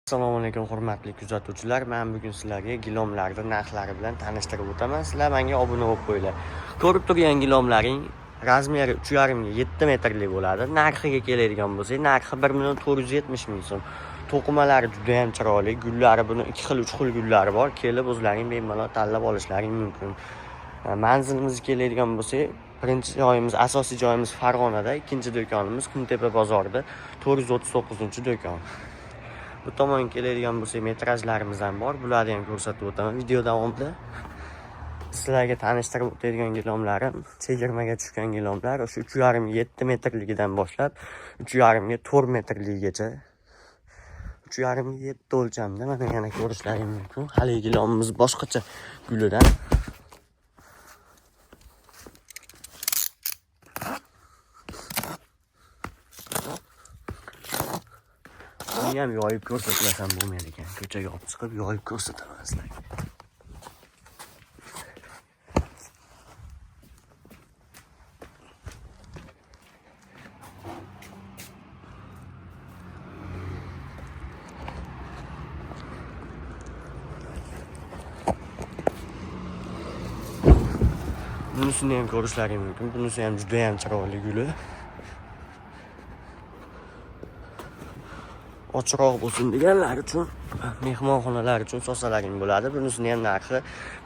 Assalomu alaykum hurmatli kuzatuvchilar. Men bugun sizlarga gilomlarning narxlari bilan tanishtirib o'taman. Sizlar menga obuna bo'lib qo'yinglar. Ko'rib turgan gilomlaring razmeri 3,5 ga 7 metrlik bo'ladi. Narxiga keladigan bo'lsak, narxi 1,470 ming so'm. To'qimalari juda ham chiroyli, gullari buni 2 xil 3 xil gullari bor. Kelib o'zlaring bemalol tanlab olishlaring mumkin. Manzilimizga keladigan bo'lsak, birinchi joyimiz, asosiy joyimiz Farg'onada, ikkinchi do'konimiz Qumtepa bozorida 439-do'kon. Bu tomonga keladigan bo'lsak, metrajlarimiz ham bor. Bularni ham ko'rsatib o'taman video davomida. Sizlarga tanishtirib o'tadigan gilomlarim chegirmaga tushgan gilomlar o'sha 3,5 7 metrligidan boshlab 3,5 ga 4 metrligigacha. 3,5 7 o'lchamda mana yana ko'rishlaring mumkin. Hali gilomimiz boshqacha gulidan. Buni ham yoyib ko'rsatmasam bo'lmaydi ekan. Ko'chaga olib chiqib yoyib ko'rsataman sizlarga. Bunisini ham ko'rishlaring mumkin. Bunisi ham juda ham chiroyli guli. Ochiqroq bo'lsin deganlar uchun, mehmonxonalar uchun sosalaring bo'ladi. Bunisini ham narxi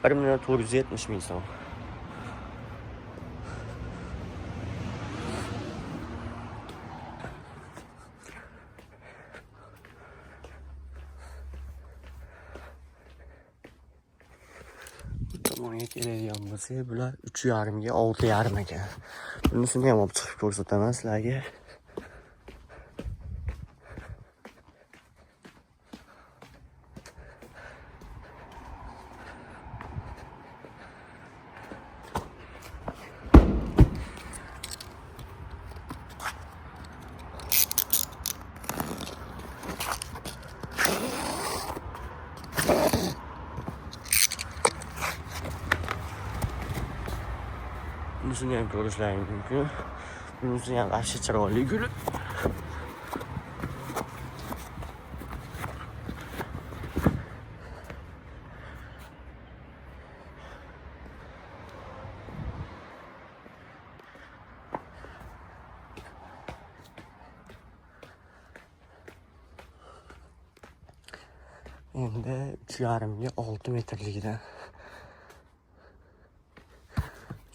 1,470 ming so'm. Tomonga keladigan bo'lsak, bular 3,5 ga 6,5 ekan. Bunisini ham olib chiqib ko'rsataman sizlarga. Bunisini ham ko'rishlaring mumkin. Bunisi ham yaxshi chiroyli gul. Endi 3,5 ga 6 metrligidan.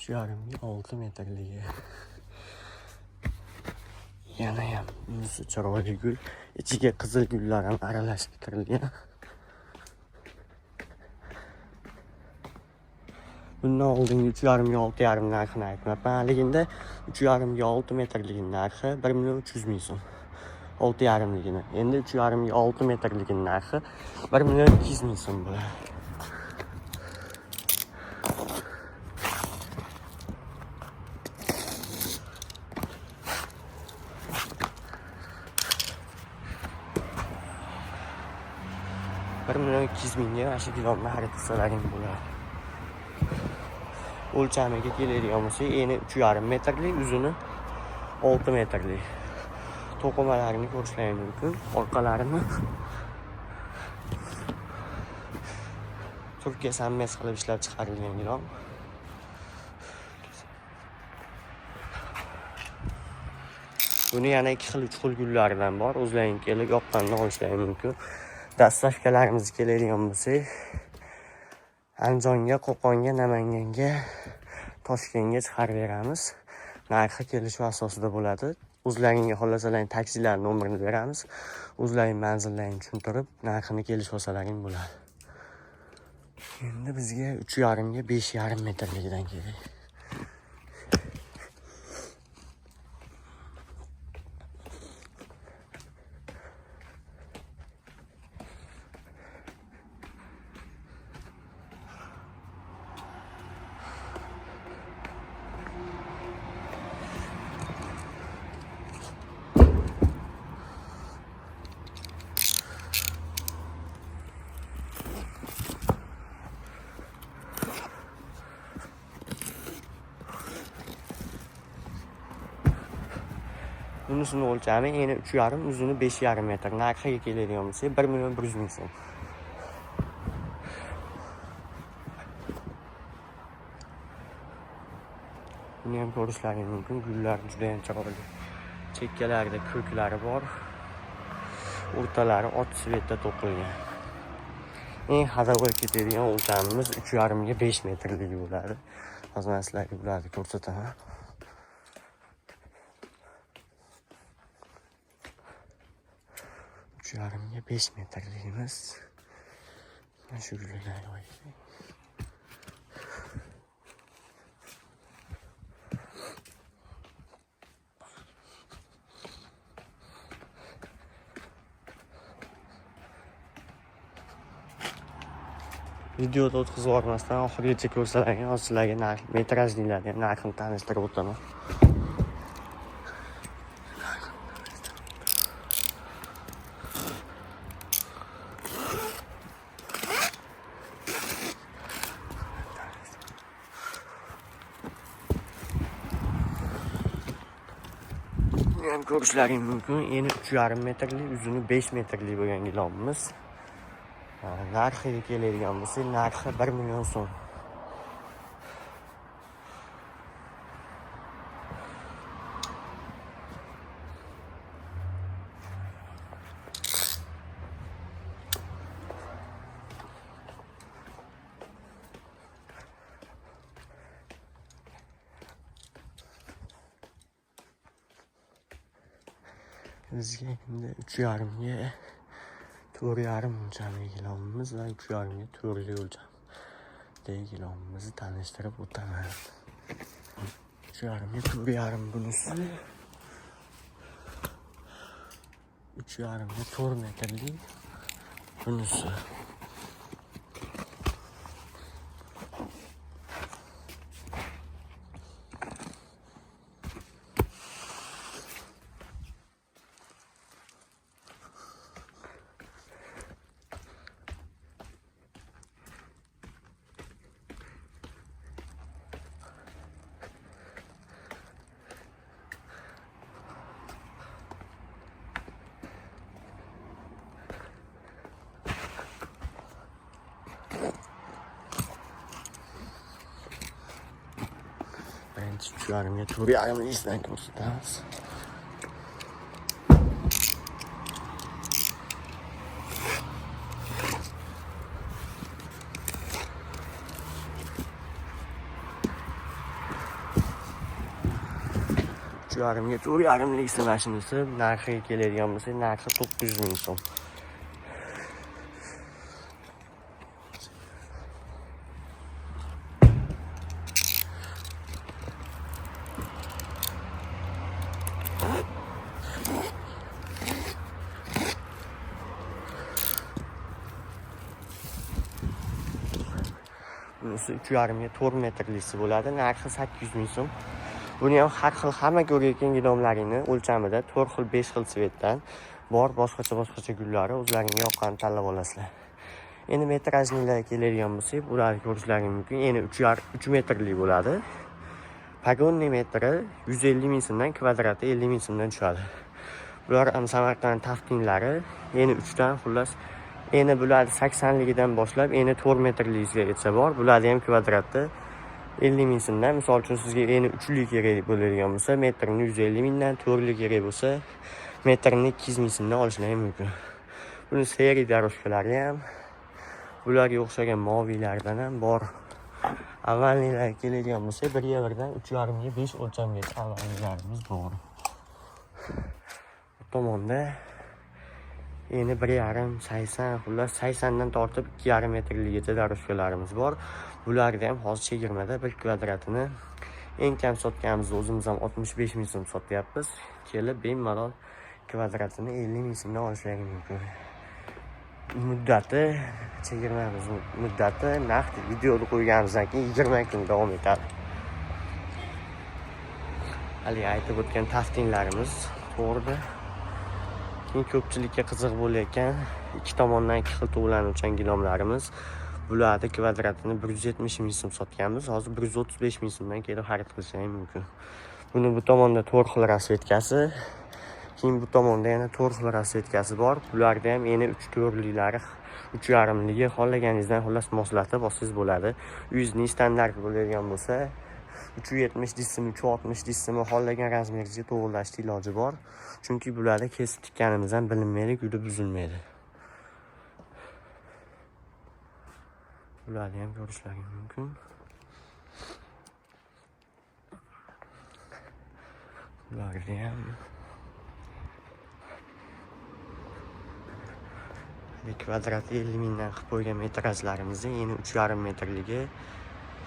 3,5 ga 6 metrligi. Yana ham bunisi chiroyli gul. Ichiga qizil gullar ham aralashtirilgan. Bundan oldingi 3,5 ga 6,5 narxini aytmayapman. Haligida 3,5 ga 6 metrligining narxi 1,300 ming so'm. 6,5 ligini. Endi 3,5 ga 6 metrligining narxi 1,200 ming so'm bo'ladi. $1,200,000 ga shu gilomni xarid qilsalaring bo'ladi. O'lchamiga keladigan bo'lsa, eni 3,5 metrlik, uzuni 6 metrlik. To'qimalarini ko'rishlaring mumkin. Orqalarini Turkiya sammes qilib ishlab chiqarilgan gilom. Buni yana 2 xil 3 xil gullaridan bor. O'zlaring kelib yoqqanini olishlaring mumkin. Dastavkalarimiz keladigan bo'lsak, Andijonga, Qo'qonga, Namanganga, Toshkentga chiqarib beramiz. Narxi kelishuv asosida bo'ladi. O'zlaringga xohlasalar taksilar nomerini beramiz. O'zlaring manzillaringni tushuntirib, narxini kelishib olsalaring bo'ladi. Endi bizga 3,5 ga 5,5 metrligidan kerak. bunisini o'lchami eni 3,5, uzuni 5,5 metr. Narxiga keladigan bo'lsa 1,100,000 so'm. Buni ham ko'rishlaringiz mumkin. Gullar juda ham chiroyli. Chekkalarida ko'klari bor. O'rtalari oq svetda to'qilgan. Eng hadavor ketadigan o'lchamimiz 3,5 ga 5 metrlik bo'ladi. Hozir men sizlarga bularni ko'rsataman. 3,5 ga 5 metrligimiz. Mana shu gullarga qo'ying. Videoda o'tkazib yubormasdan oxirigacha ko'rsalaring, hozir sizlarga metrajliklarni ham narxini tanishtirib o'taman. Buni ham ko'rishlaring mumkin. Eni 3,5 metrlik, uzuni 5 metrlik bo'lgan gilomimiz. Narxiga keladigan bo'lsa, narxi 1,000,000 so'm. Bizga endi 3,5 ga 4,5 o'lchamli gilomimiz va 3,5 ga 4 o'lchamli gilomimizni tanishtirib o'taman. 3,5 ga 4,5 bunisi. 3,5 ga 4 metrlik bunisi. Birinchi 3,5 ga 4,5 isdan ko'rsatamiz. Ga 4,5lik mashinasi narxiga keladigan bo'lsa, narxi 900,000 so'm. Bunisi 3,5 ga 4 metrlisi bo'ladi. Narxi 800,000 so'm. Buni ham har xil hamma ko'rayotgan gilomlaringni o'lchamida 4 xil, 5 xil svetdan bor, boshqacha gullari o'zlaringga yoqqanini tanlab olasizlar. Endi metrajliklarga keladigan bo'lsak, bularni ko'rishlaringiz mumkin. Endi 3 metrlik bo'ladi. Pagonni metri 150,000 so'mdan, kvadrati 50,000 so'mdan tushadi. Bular ham Samarqand taftinlari. Endi 3 dan xullas endi bularni 80ligidan boshlab endi 4 metrligigacha bor. Bularni ham kvadratda 50,000 so'mdan. Misol uchun sizga endi 3lik kerak bo'ladigan bo'lsa, metrini 150,000 dan, 4lik kerak bo'lsa, metrini 200,000 so'mdan olishingiz mumkin. Buni seri daroshkalari ham bularga o'xshagan moviylardan ham bor. Avvalgilarga keladigan bo'lsa, 1,1 dan 3,5 ga 5 o'lchamgacha avvalgilarimiz bor. Bu tomonda endi 1,5, 80, xullas 80 dan tortib 2,5 metrligacha daroshkalarimiz bor. Bularga ham hozir chegirmada 1 kvadratini eng kam sotganimiz o'zimiz ham 65,000 so'm sotyapmiz. Kelib bemalol kvadratini 50,000 so'mdan olishlaringiz mumkin. Muddati, chegirmamiz muddati naqd videoda qo'yganimizdan keyin 20 kun davom etadi. Hali aytib o'tgan taftinlarimiz to'g'rida. Keyin ko'pchilikka qiziq bo'layotgan ikki tomondan 2 xil to'g'lanuvchan gilomlarimiz. Bularni kvadratini 170,000 so'm sotganmiz. Hozir 135,000 so'mdan kelib xarid qilishingiz mumkin. Buni bu tomonda 4 xil rasvetkasi, Keyin bu tomonda yana 4 xil rasvetkasi bor. Bularda ham eni 3-4liklari, 3,5ligi xohlaganingizdan xullas moslatib olsangiz bo'ladi. Uyingizning standart bo'ladigan bo'lsa 370 disimi, 360 disimi xohlagan razmeringizga to'g'rilashning iloji bor. Chunki bularda kesib tikkanimiz ham bilinmaydi, yurib buzilmaydi. Bularni ham ko'rishlaringiz mumkin. Bularni ham kvadrati 50 mingdan qilib qo'ygan metrajlarimizni yana 3,5 metrligi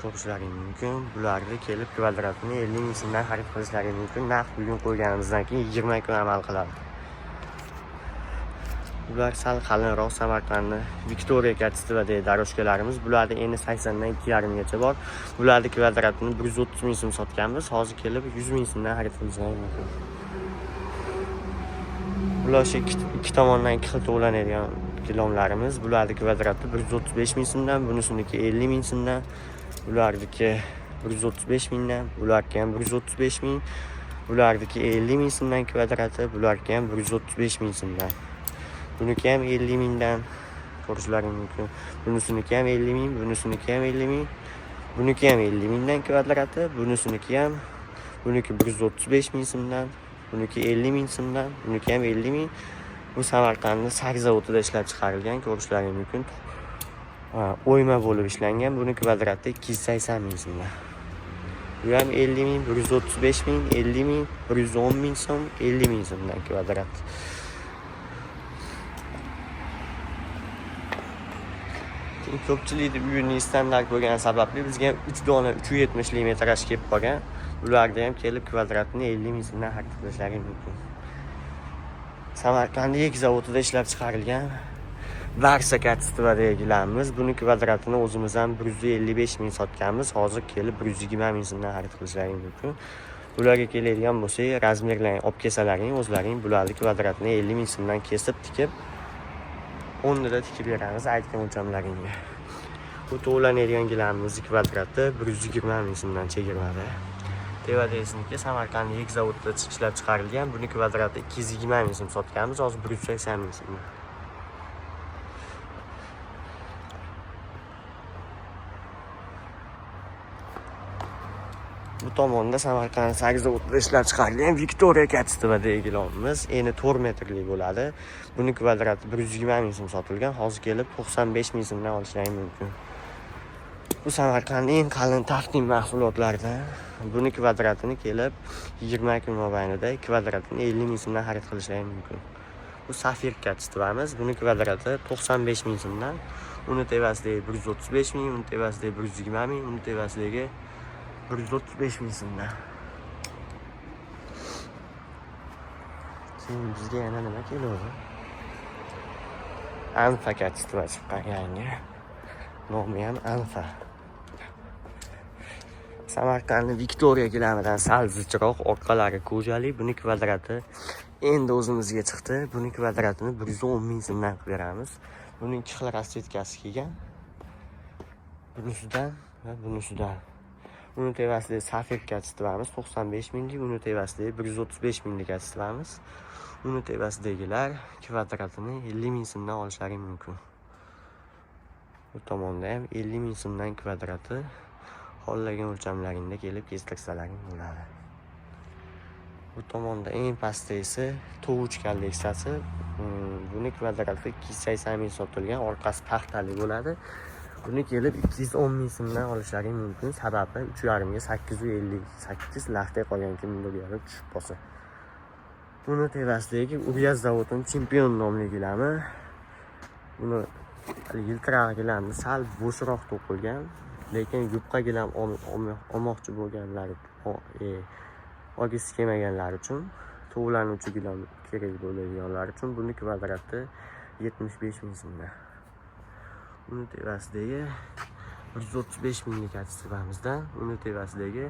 ko'rishlaringiz mumkin. Bularni kelib kvadratini 50 ming so'mdan xarid qilishlaringiz mumkin. Narx bugun qo'yganimizdan keyin 20 kun amal qiladi. Bular sal qalinroq Samarqandni Victoria Kachestovadagi daroshkalarimiz. Bularda eni 80 dan 2,5 gacha bor. Bularni kvadratini 130 ming so'm sotganmiz. Hozir kelib 100 ming so'mdan xarid qilishlaringiz mumkin. Bular ikki tomondan 2 xil to'lanadigan gilomlarimiz. Bularning kvadrati 135 ming so'mdan, bunisiniki 50 ming so'mdan, bularniki 135 mingdan, bularga ham 135 ming, bularniki 50 ming so'mdan kvadrati, bularga ham 135 ming so'mdan. Buniki ham 50 mingdan ko'rishlaringiz mumkin. Bunisiniki ham 50 ming, bunisiniki ham 50 ming, buniki ham 50 mingdan kvadrati, bunisiniki ham, buniki 135 ming so'mdan, buniki 50 ming so'mdan, buniki ham 50 ming. Bu Samarqandning sak zavodida ishlab chiqarilgan, ko'rishlaringiz mumkin. O'yma bo'lib ishlangan. Buni kvadrati 280 ming so'm. Bu ham 50 ming, 135 ming, 50 ming, 110 ming so'm, 50 ming so'mdan kvadrat. Ko'pchilik uyining standart bo'lgani sababli bizga 3 dona 370 lik metraj kelib qolgan. Ularda ham kelib kvadratini 50 ming so'mdan xarid qilishlaringiz mumkin. Samarqandlik zavodida ishlab chiqarilgan Varsa Kachestovadagilarimiz. Buni kvadratini o'zimiz ham 155 ming sotganmiz. Hozir kelib 120 ming so'mdan xarid qilishlaringiz mumkin. Bularga keladigan bo'lsa, razmerlarni olib kelsalaring, o'zlaring bularning kvadratini 50 ming so'mdan kesib tikib, 10 da tikib beramiz aytgan o'lchamlaringga. Bu to'lanadigan gilamimizning kvadrati 120 ming so'mdan chegirmada. Tevadesizniki Samarqandlik zavodida ishlab chiqarilgan. Buni kvadrati 220 ming so'm sotganmiz. Hozir 180 ming so'm. Bu tomonda Samarqand sak zavodida ishlab chiqarilgan Victoria Kachestovadagi gilomimiz. Eni 4 metrlik bo'ladi. Buni kvadrati 120 ming so'm sotilgan. Hozir kelib 95 ming so'mdan olishlaringiz mumkin. Bu Samarqandning eng qalin taqdim mahsulotlaridan. Buni kvadratini kelib 20 kun mobaynida kvadratini 50 ming so'mdan xarid qilishlaringiz mumkin. Bu Safir Kachestovamiz. Buni kvadrati 95 ming so'mdan. Uni tevasidagi 135 ming, uni tevasidagi 120 ming, uni tevasidagi 135 ming so'mdan. Keyin bizga yana nima keladi? Anfa Kachestova chiqqan yangi. Nomi ham Anfa. Samarqandning Victoria gilamidan sal zichroq, orqalari ko'jali. Buni kvadrati endi o'zimizga chiqdi. Buni kvadratini 110 ming so'mdan qilib beramiz. Buning 2 xil rasvetkasi kelgan. Bunisidan va bunisidan. Uni tevasidagi Safir Kachestovamiz 95 minglik, uni tevasidagi 135 minglik Kachestovamiz. Uni tevasidagilar kvadratini 50 ming so'mdan olishlaringiz mumkin. Bu tomonda ham 50 ming so'mdan kvadrati. Xohlagan o'lchamlaringda kelib kestirsalaring bo'ladi. Bu tomonda eng pastdagisi tovuchka leksasi. Buni kvadrati 280 ming sotilgan, orqasi paxtali bo'ladi. Buni kelib 210 ming so'mdan olishlaring mumkin. Sababi 3,5 ga 858 laxta qolgan kimdir yarib tushib qolsa. Buni tevasidagi Uryaz zavodining chempion nomli gilami. Buni yiltiraq gilamni sal bo'shroq to'qilgan. Lekin yupqa gilam olmoqchi bo'lganlar, olgisi kelmaganlar uchun, to'g'lanuvchi gilam kerak bo'lganlar uchun buni kvadrati 75 ming so'mdan. Uni tevasidagi 135 minglik Kachestovamizdan, uni tevasidagi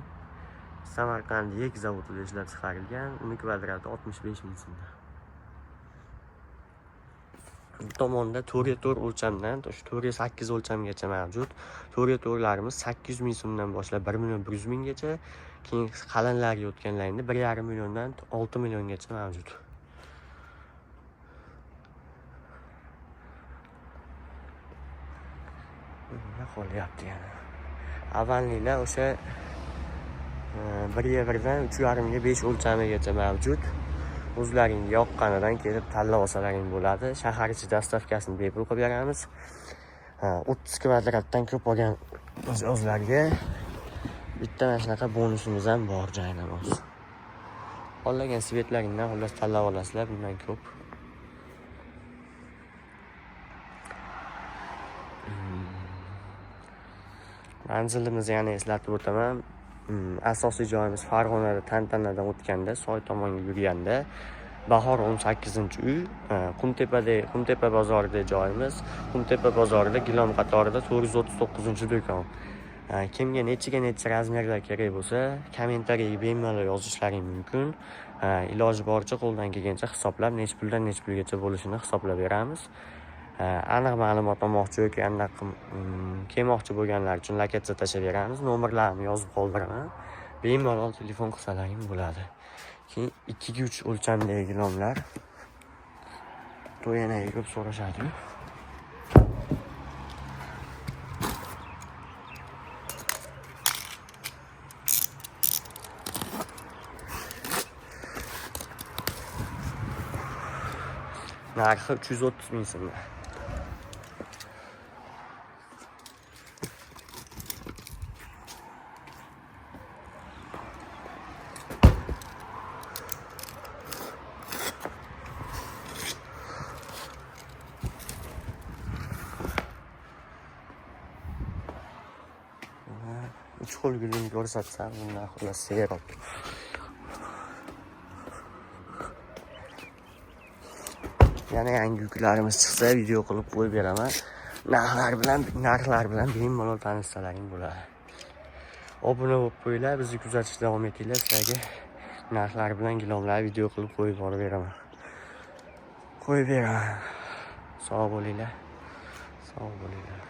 Samarqandlik zavodida ishlab chiqarilgan, uni kvadrati 65 ming so'mdan. Bu tomonda 4x4 o'lchamdan 4x8 o'lchamgacha mavjud. 4x4larimiz 800 ming so'mdan boshlab 1 million 100 minggacha, keyin qalinlarga o'tganlarida 1,5 milliondan 6 milliongacha mavjud. Nima qolyapti yana? Avvalliklar o'sha 1/1dan 3,5 ga 5 o'lchamigacha mavjud. O'zlaring yoqqanidan kelib tanlab olsalaring bo'ladi. Shahar ichi dastavkasini bepul qilib beramiz. 30 kvadratdan ko'p olgan o'zlarga bitta mana shunaqa bonusimiz ham bor, joynamoz. Xohlagan svetlaringdan xullas tanlab olasizlar, bundan ko'p. Manzilimizni yana eslatib o'taman. Asosiy joyimiz Farg'onada tantanadan o'tganda, soy tomonga yurganda, Bahor 18-uy, Qumtepa bozorida joyimiz. Qumtepa bozorida Gilom qatorida 439-do'kon. Kimga necha razmerlar kerak bo'lsa, kommentariyaga bemalol yozishlaring mumkin. Iloji boricha qo'ldan kelgancha hisoblab, nech puldan nech pulgacha bo'lishini hisoblab beramiz. Aniq ma'lumot olmoqchi yoki aniq kelmoqchi bo'lganlar uchun lokatsiya tashlab beramiz. Nomerlarimni yozib qoldiraman. Bemalol telefon qilsalaring bo'ladi. Keyin 2 ga 3 o'lchamdagi gilomlar to'yanaga ko'p so'rashadi. Narxi 330 ming so'm. Uch qo'l gulini ko'rsatsam, bundan xullas seroq. Yana yangi yuklarimiz chiqsa video qilib qo'yib beraman. Narxlar bilan bemalol tanishsalaring bo'ladi. Obuna bo'lib qo'yinglar, bizni kuzatishda davom etinglar. Sizlarga narxlar bilan gilomlar video qilib qo'yib beraman. Sog' bo'linglar.